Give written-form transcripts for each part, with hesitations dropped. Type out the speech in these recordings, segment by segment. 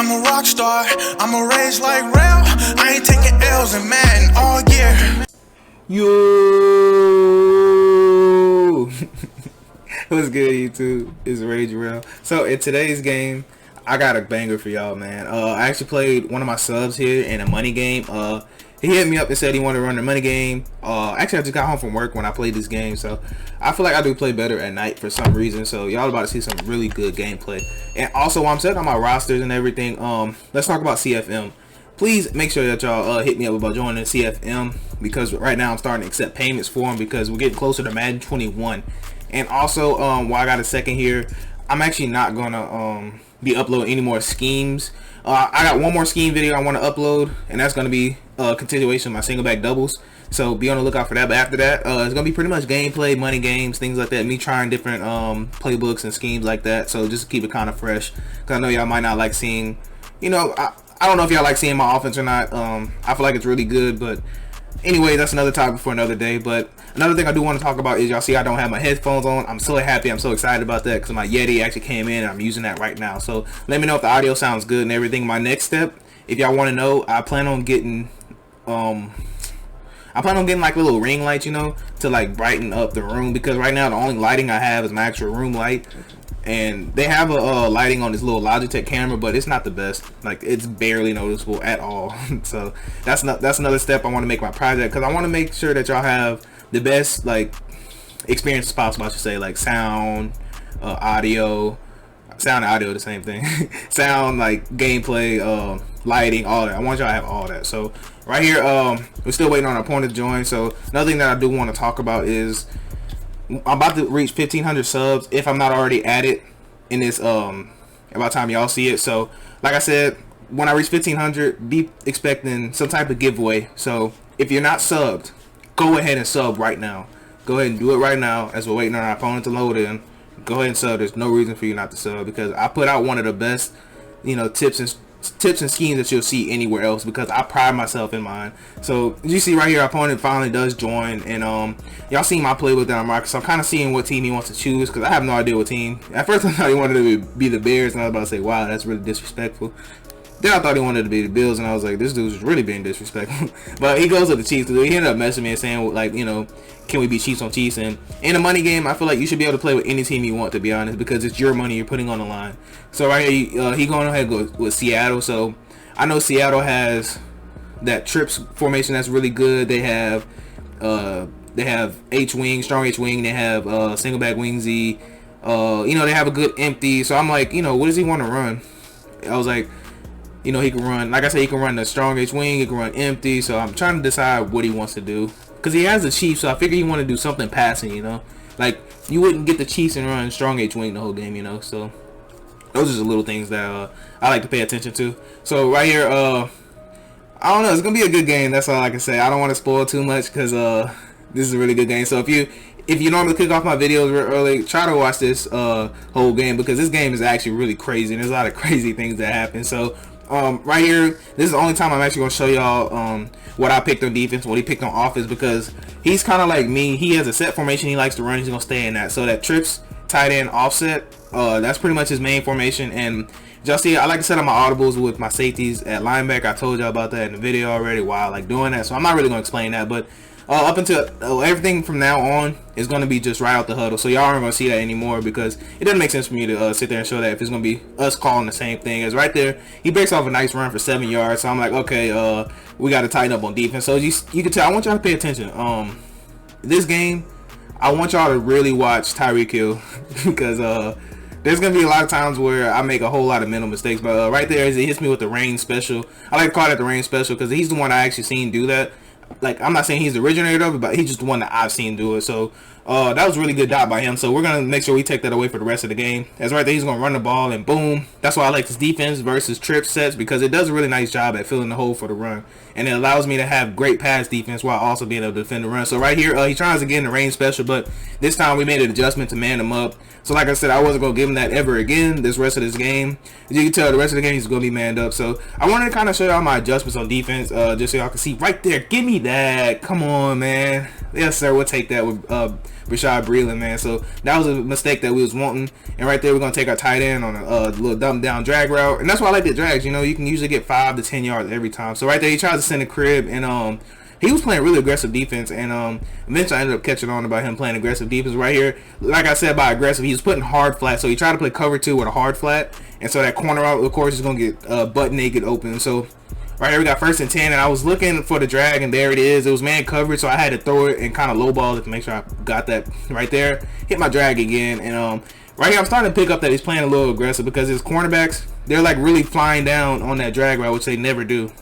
I'm a rock star, I'm a rage like rail. I ain't taking L's in Madden all year. Yo, what's good, YouTube? It's Rage Rail. So in today's game, I got a banger for y'all, man. I actually played one of my subs here in a money game. He hit me up and said he wanted to run the money game. Actually, I just got home from work when I played this game, so I feel like I do play better at night for some reason. So y'all about to see some really good gameplay. And also, while I'm setting on my rosters and everything, let's talk about CFM. Please make sure that y'all hit me up about joining CFM, because right now I'm starting to accept payments for them because we're getting closer to Madden 21. And also, while I got a second here, I'm actually not gonna be uploading any more schemes. I got one more scheme video I want to upload, and that's going to be a continuation of my Singleback doubles, so be on the lookout for that. But after that, it's going to be pretty much gameplay, money games, things like that, me trying different playbooks and schemes like that, so just keep it kind of fresh, because I know y'all might not like seeing, you know, I don't know if y'all like seeing my offense or not. I feel like it's really good, but anyway, that's another topic for another day. But another thing I do want to talk about is, y'all see I don't have my headphones on. I'm so happy, I'm so excited about that, because my Yeti actually came in and I'm using that right now. So let me know if the audio sounds good and everything. My next step, if y'all want to know, I plan on getting like little ring lights, you know, to like brighten up the room, because right now the only lighting I have is my actual room light. And they have a lighting on this little Logitech camera, but it's not the best. Like, it's barely noticeable at all. So that's another step I want to make my project, because I want to make sure that y'all have the best like experience possible. I should say, like sound, audio, sound and audio the same thing. Sound, like gameplay, lighting, all that. I want y'all to have all that. So right here, we're still waiting on our opponent to join. So another thing that I do want to talk about is, I'm about to reach 1,500 subs, if I'm not already at it in this about the time y'all see it. So like I said, when I reach 1,500, be expecting some type of giveaway. So if you're not subbed, go ahead and sub right now. Go ahead and do it right now, as we're waiting on our opponent to load in. Go ahead and sub. There's no reason for you not to sub, because I put out one of the best, you know, tips and schemes that you'll see anywhere else, because I pride myself in mine. So you see right here, our opponent finally does join, and y'all seen my playbook that I'm rocking, so I'm kind of seeing what team he wants to choose, because I have no idea what team. At first I thought he wanted to be the Bears, and I was about to say, wow, that's really disrespectful. Then I thought he wanted to be the Bills, and I was like, this dude's really being disrespectful. But he goes with the Chiefs. He ended up messaging me and saying, like, you know, can we be Chiefs on Chiefs? And in a money game, I feel like you should be able to play with any team you want, to be honest, because it's your money you're putting on the line. So right here, he going ahead and go with Seattle. So I know Seattle has that trips formation that's really good. They have H-wing, strong H-wing. They have Singleback wing Z. You know, they have a good empty. So I'm like, you know, what does he want to run? I was like, you know, he can run, like I said, he can run the strong H-wing, he can run empty. So I'm trying to decide what he wants to do, because he has the Chiefs, so I figure he want to do something passing, you know. Like, you wouldn't get the Chiefs and run strong H-wing the whole game, you know. So those are the little things that I like to pay attention to. So right here, I don't know, it's gonna be a good game. That's all I can say. I don't want to spoil too much, because this is a really good game. So if you normally click off my videos real early, try to watch this whole game, because this game is actually really crazy, and there's a lot of crazy things that happen. So right here, this is the only time I'm actually going to show y'all what I picked on defense, what he picked on offense, because he's kind of like me. He has a set formation he likes to run. He's going to stay in that. So that trips, tight end, offset, that's pretty much his main formation. And just see, I like to set up my audibles with my safeties at linebacker. I told y'all about that in the video already, why I like doing that. So I'm not really going to explain that, but up until everything from now on is going to be just right out the huddle, so y'all aren't going to see that anymore, because it doesn't make sense for me to sit there and show that if it's going to be us calling the same thing. As right there, he breaks off a nice run for 7 yards, so I'm like, okay, we got to tighten up on defense. So you can tell, I want y'all to pay attention. This game, I want y'all to really watch Tyreek Hill, because there's going to be a lot of times where I make a whole lot of mental mistakes. But right there, he hits me with the rain special. I like to call that the rain special, because he's the one I actually seen do that. Like, I'm not saying he's the originator of it, but he's just the one that I've seen do it. So that was a really good dot by him. So we're going to make sure we take that away for the rest of the game. As right there, he's going to run the ball, and boom. That's why I like this defense versus trip sets, because it does a really nice job at filling the hole for the run. And it allows me to have great pass defense while also being able to defend the run. So right here, he tries to get in the range special, but this time we made an adjustment to man him up. So like I said, I wasn't going to give him that ever again this rest of this game. As you can tell, the rest of the game he's going to be manned up. So I wanted to kind of show y'all my adjustments on defense, just so y'all can see right there. Give me that. Come on, man. Yes, sir. We'll take that with Rashad Breeland, man. So that was a mistake that we was wanting. And right there, we're gonna take our tight end on a little dumb down drag route, and that's why I like the drags. You know, you can usually get 5 to 10 yards every time. So right there, he tries to send a crib, and he was playing really aggressive defense, and eventually I ended up catching on about him playing aggressive defense. Right here, like I said, by aggressive, he was putting hard flat, so he tried to play cover 2 with a hard flat, and so that corner out, of course, is going to get butt naked open. So right here, we got 1st and 10, and I was looking for the drag, and there it is. It was man coverage, so I had to throw it and kind of lowball it to make sure I got that right there. Hit my drag again, and right here, I'm starting to pick up that he's playing a little aggressive because his cornerbacks, they're like really flying down on that drag route, which they never do.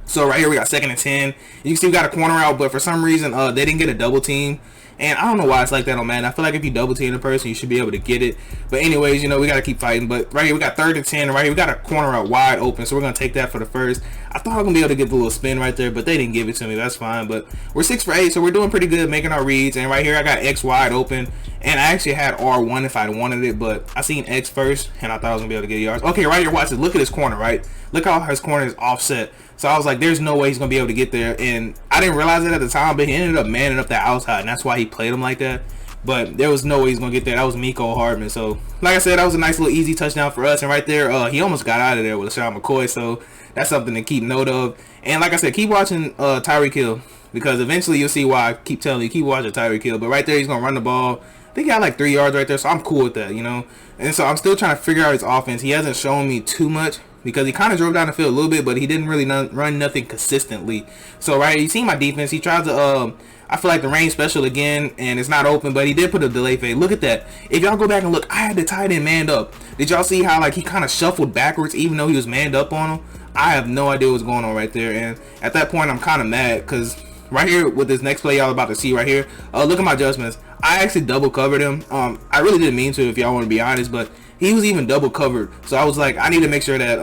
So right here we got 2nd and 10. You can see we got a corner out, but for some reason they didn't get a double team. And I don't know why it's like that on Madden. I feel like if you double team a person, you should be able to get it. But anyways, you know, we got to keep fighting. But right here we got 3rd and 10. And right here we got a corner out wide open. So we're going to take that for the first. I thought I was going to be able to get the little spin right there, but they didn't give it to me. That's fine. But we're 6 for 8, so we're doing pretty good making our reads. And right here I got X wide open. And I actually had R1 if I wanted it, but I seen X first, and I thought I was going to be able to get yards. Okay, right here, watch this. Look at his corner, right? Look how his corner is offset. So I was like, there's no way he's going to be able to get there. And I didn't realize it at the time, but he ended up manning up that outside, and that's why he played him like that. But there was no way he's going to get there. That was Miko Hardman. So, like I said, that was a nice little easy touchdown for us. And right there, he almost got out of there with a Sean McCoy. So that's something to keep note of. And like I said, keep watching Tyreek Hill, because eventually you'll see why I keep telling you, keep watching Tyreek Hill. But right there, he's going to run the ball. I think he had like 3 yards right there, so I'm cool with that, you know. And so I'm still trying to figure out his offense. He hasn't shown me too much because he kind of drove down the field a little bit, but he didn't really run nothing consistently. So right, you see my defense. He tries to, I feel like the range special again, and it's not open, but he did put a delay fade. Look at that. If y'all go back and look, I had the tight end manned up. Did y'all see how like he kind of shuffled backwards even though he was manned up on him? I have no idea what's going on right there, and at that point I'm kind of mad because right here with this next play y'all about to see right here, look at my adjustments. I actually double covered him. I really didn't mean to, if y'all want to be honest, but he was even double covered. So I was like, I need to make sure that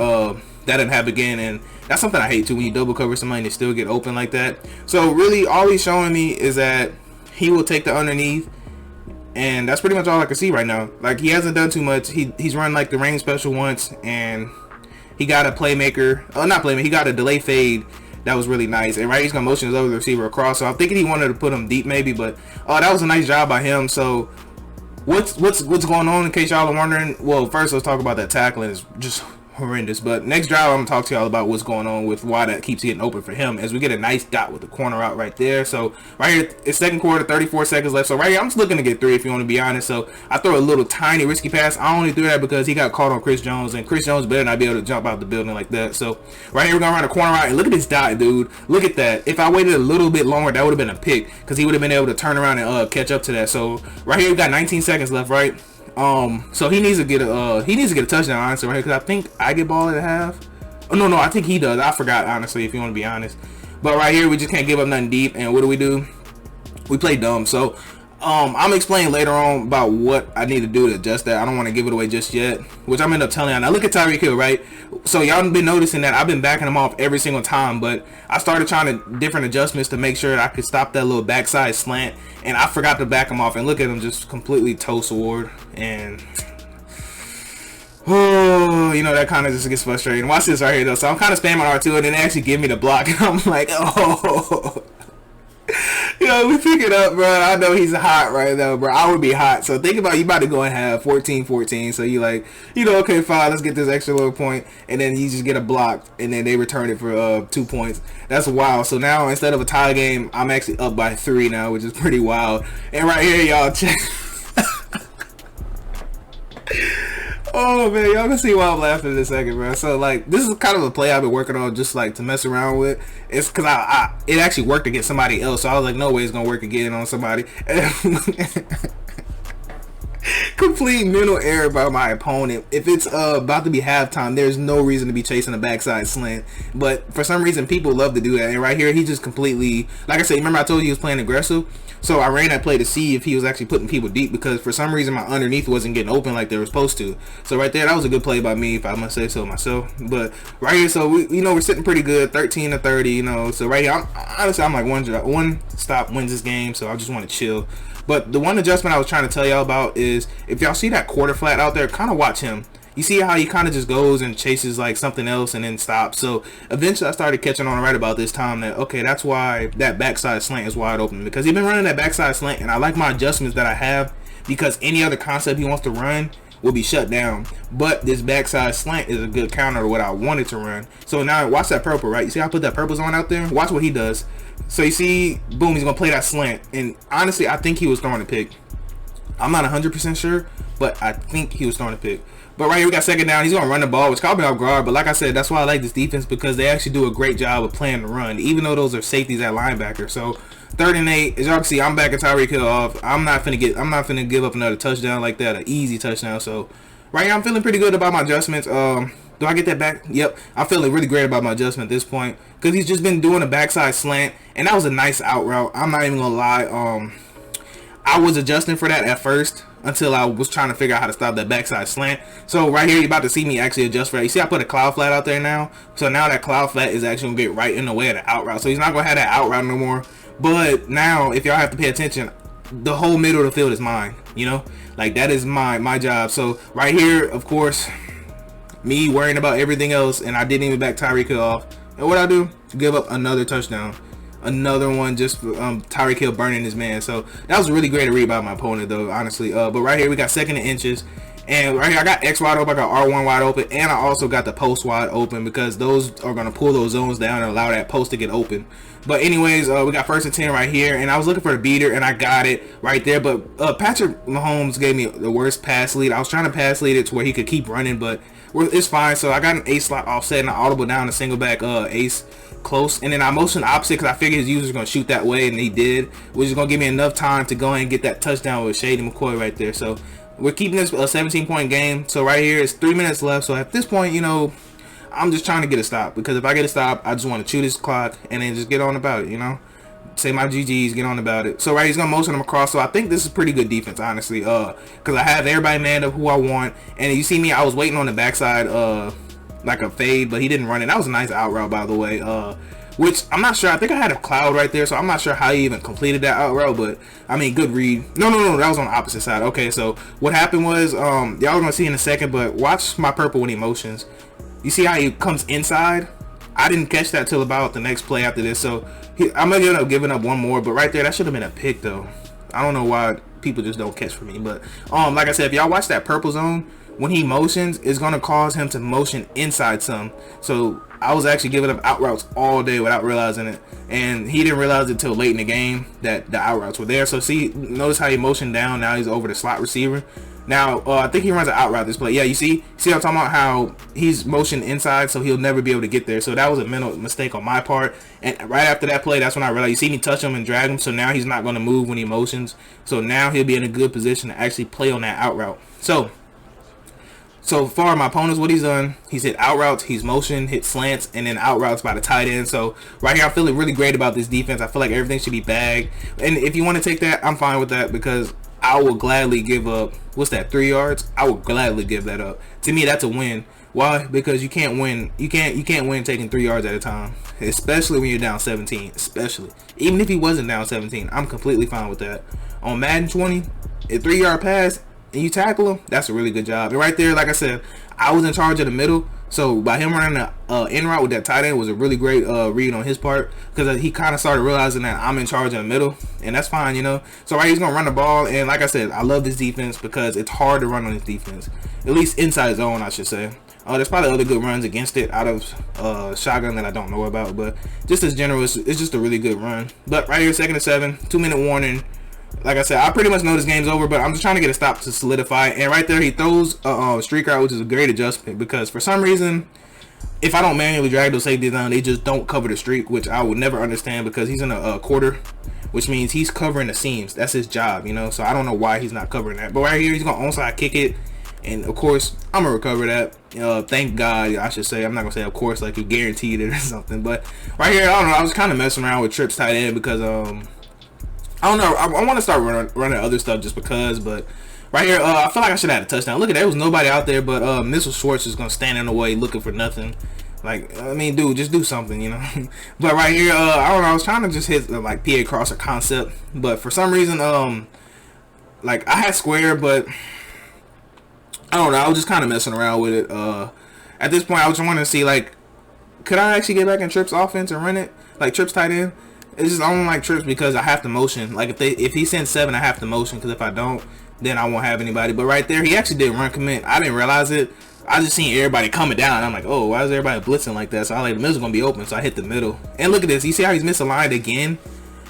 that didn't happen again, and that's something I hate too, when you double cover somebody and they still get open like that. So really, all he's showing me is that he will take the underneath, and that's pretty much all I can see right now. Like, he hasn't done too much. He's run like the range special once, and he got a playmaker. Not playmaker. He got a delay fade. That was really nice. And right, he's gonna motion his other receiver across. So I'm thinking he wanted to put him deep maybe, but that was a nice job by him. So what's going on, in case y'all are wondering? Well, first let's talk about that tackling. It's just horrendous. But next drive, I'm gonna talk to y'all about what's going on with why that keeps getting open for him, as we get a nice dot with the corner out right there. So right here, it's 2nd quarter, 34 seconds left. So right here, I'm just looking to get 3, if you want to be honest. So I throw a little tiny risky pass. I only threw that because he got caught on Chris Jones, and Chris Jones better not be able to jump out the building like that. So right here, we're gonna run a corner out, and look at this dot, dude. Look at that. If I waited a little bit longer, that would have been a pick, because he would have been able to turn around and catch up to that. So right here, we got 19 seconds left, right? So he needs to get a touchdown, honestly, right? Because I think I get ball at half. Oh no, I think he does. I forgot, honestly, if you want to be honest. But right here, we just can't give up nothing deep. And what do? We play dumb. So I'm explaining later on about what I need to do to adjust that. I don't want to give it away just yet, which I'm end up telling y'all. Now look at Tyreek Hill, right? So y'all been noticing that I've been backing him off every single time, but I started trying to different adjustments to make sure that I could stop that little backside slant, and I forgot to back him off. And look at him just completely toe sword, and you know, that kind of just gets frustrating. Watch this right here though. So I'm kind of spamming R2, and then they actually give me the block, and I'm like, oh. Yo, we pick it up, bro. I know he's hot right now, bro. I would be hot. So think about, you about to go and have 14-14. So you like, you know, okay, fine, let's get this extra little point, and then you just get a block, and then they return it for 2 points. That's wild. So now instead of a tie game, I'm actually up by 3 now, which is pretty wild. And right here, y'all check. Oh man, y'all can see why I'm laughing in a second, bro. So like, this is kind of a play I've been working on, just like to mess around with. It's because it actually worked against somebody else, so I was like, no way it's gonna work again on somebody. Complete mental error by my opponent. If it's about to be halftime, there's no reason to be chasing a backside slant, but for some reason people love to do that. And right here, he just completely, like I said, remember I told you he was playing aggressive, so I ran that play to see if he was actually putting people deep, because for some reason my underneath wasn't getting open like they were supposed to. So right there, that was a good play by me, if I must say so myself. But right here, so we, you know, we're sitting pretty good, 13-30, you know. So right here, I'm like one stop wins this game, so I just want to chill. But the one adjustment I was trying to tell y'all about is, if y'all see that quarter flat out there, kind of watch him. you see how he kind of just goes and chases like something else and then stops. So eventually I started catching on right about this time that, okay, that's why that backside slant is wide open, because he's been running that backside slant, and I like my adjustments that I have, because any other concept he wants to run will be shut down. But this backside slant is a good counter to what I wanted to run. So now watch that purple, right? You see how I put that purple zone out there? Watch what he does. So you see, boom, he's gonna play that slant, and honestly I think he was throwing a pick. I'm not 100% sure, but I think he was throwing a pick. But right here we got second down. He's gonna run the ball, which caught me off guard, but like I said, that's why I like this defense, because they actually do a great job of playing the run, even though those are safeties at linebacker. So 3rd and 8, as y'all can see, I'm backing Tyreek Hill off. I'm not finna give up another touchdown like that, an easy touchdown. So right here I'm feeling pretty good about my adjustments. Do I get that back? Yep. I'm feeling really great about my adjustment at this point, because he's just been doing a backside slant, and that was a nice out route. I'm not even gonna lie. I was adjusting for that at first until I was trying to figure out how to stop that backside slant. So right here you're about to see me actually adjust for that. You see I put a cloud flat out there now, so now that cloud flat is actually gonna get right in the way of the out route, so he's not gonna have that out route no more. But now if y'all have to pay attention, the whole middle of the field is mine, you know, like that is my job. So right here, of course, me worrying about everything else, and I didn't even back Tyreek Hill off, and what I do, give up another touchdown. Another one just for Tyreek Hill burning his man. So that was really great to read by my opponent though, honestly. But right here we got 2nd and inches, and right here I got X wide open, I got R1 wide open, and I also got the post wide open, because those are going to pull those zones down and allow that post to get open. But anyways, we got 1st and 10 right here, and I was looking for a beater, and I got it right there. But Patrick Mahomes gave me the worst pass lead. I was trying to pass lead it to where he could keep running, but it's fine. So I got an ace slot offset and an audible down to Singleback ace close, and then I motioned opposite because I figured his user's gonna shoot that way, and he did, which is gonna give me enough time to go ahead and get that touchdown with Shady McCoy right there. So we're keeping this a 17-point game. So right here it's 3 minutes left. So at this point, you know, I'm just trying to get a stop, because if I get a stop, I just want to chew this clock and then just get on about it, you know, say my GGs, get on about it. So right, he's gonna motion him across. So I think this is pretty good defense, honestly, because I have everybody manned up who I want, and you see me, I was waiting on the backside like a fade, but he didn't run it. That was a nice out route, by the way, which I'm not sure. I think I had a cloud right there, so I'm not sure how he even completed that out route, but I mean, good read. No, that was on the opposite side. Okay, so what happened was, y'all are gonna see in a second, but watch my purple when he motions. You see how he comes inside? I didn't catch that till about the next play after this, so I'm gonna end up giving up one more, but right there, that should have been a pick though. I don't know why people just don't catch for me, but like I said, if y'all watch that purple zone, when he motions, it's gonna cause him to motion inside some. So I was actually giving up out routes all day without realizing it, and he didn't realize it until late in the game that the out routes were there. So see, notice how he motioned down. Now he's over the slot receiver. Now I think he runs an out route this play. Yeah, you see I'm talking about how he's motioned inside, so he'll never be able to get there. So that was a mental mistake on my part, and right after that play, that's when I realized, you see me touch him and drag him, so now he's not going to move when he motions. So now he'll be in a good position to actually play on that out route. So far, my opponent's what he's done, he's hit out routes, he's motion, hit slants, and then out routes by the tight end. So right here, I'm feeling really great about this defense. I feel like everything should be bagged. And if you want to take that, I'm fine with that, because I will gladly give up, what's that, 3 yards? I will gladly give that up. To me, that's a win. Why? Because you can't win. You can't win taking 3 yards at a time, especially when you're down 17. Especially, even if he wasn't down 17, I'm completely fine with that. On Madden 20, a 3-yard pass and you tackle him, that's a really good job. And right there, like I said, I was in charge of the middle, so by him running the in route with that tight end was a really great read on his part, because he kind of started realizing that I'm in charge of the middle, and that's fine, you know. So right, he's gonna run the ball, and like I said, I love this defense because it's hard to run on this defense, at least inside zone, I should say. There's probably other good runs against it out of shotgun that I don't know about, but just as general, it's just a really good run. But right here, 2nd and 7, 2-minute warning. Like I said, I pretty much know this game's over, but I'm just trying to get a stop to solidify. And right there, he throws a streak route, which is a great adjustment, because for some reason, if I don't manually drag those safeties down, they just don't cover the streak, which I would never understand, because he's in a quarter, which means he's covering the seams. That's his job, you know. So I don't know why he's not covering that. But right here, he's gonna onside kick it, and of course, I'm gonna recover that. Thank God, I should say. I'm not gonna say of course like you guaranteed it or something. But right here, I don't know. I was kind of messing around with trips tight end because I don't know. I want to start running other stuff just because, but right here, I feel like I should have had a touchdown. Look at that. There was nobody out there, but Missile Schwartz is going to stand in the way looking for nothing. Like, I mean, dude, just do something, you know. But right here, I don't know. I was trying to just hit, like, PA crosser concept, but for some reason, like, I had square, but I don't know. I was just kind of messing around with it. At this point, I was wanting to see, like, could I actually get back in Tripp's offense and run it? Like, Tripp's tight end? It's just, I don't like Trips because I have to motion. Like, if he sends 7, I have to motion, because if I don't, then I won't have anybody. But right there, he actually did run commit. I didn't realize it. I just seen everybody coming down. I'm like, oh, why is everybody blitzing like that? So I like, the middle's going to be open, so I hit the middle. And look at this. You see how he's misaligned again?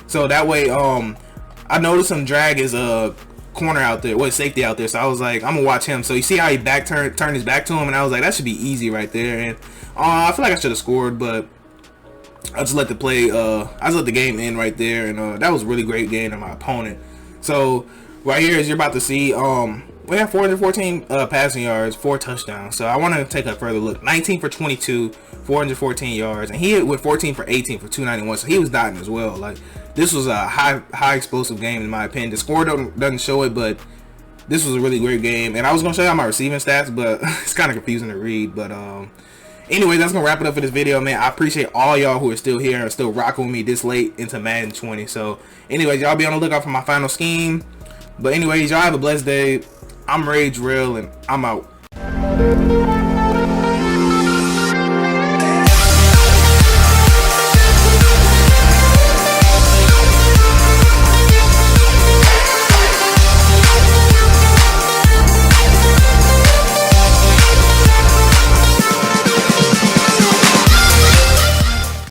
So that way, I noticed him drag his corner out there, safety out there. So I was like, I'm gonna watch him. So you see how he turned his back to him, and I was like, that should be easy right there. And I feel like I should have scored, but I just let the game end right there. And that was a really great game of my opponent. So right here, as you're about to see, we have 414 passing yards, 4 touchdowns. So I want to take a further look. 19 for 22, 414 yards, and he went 14 for 18 for 291. So he was dotting as well. Like, this was a high explosive game in my opinion. The score doesn't show it, but this was a really great game. And I was gonna show you my receiving stats, but it's kind of confusing to read. But anyway, that's gonna wrap it up for this video, man. I appreciate all y'all who are still here and still rocking with me this late into Madden 20. So anyways, y'all be on the lookout for my final scheme. But anyways, y'all have a blessed day. I'm Rage Real, and I'm out.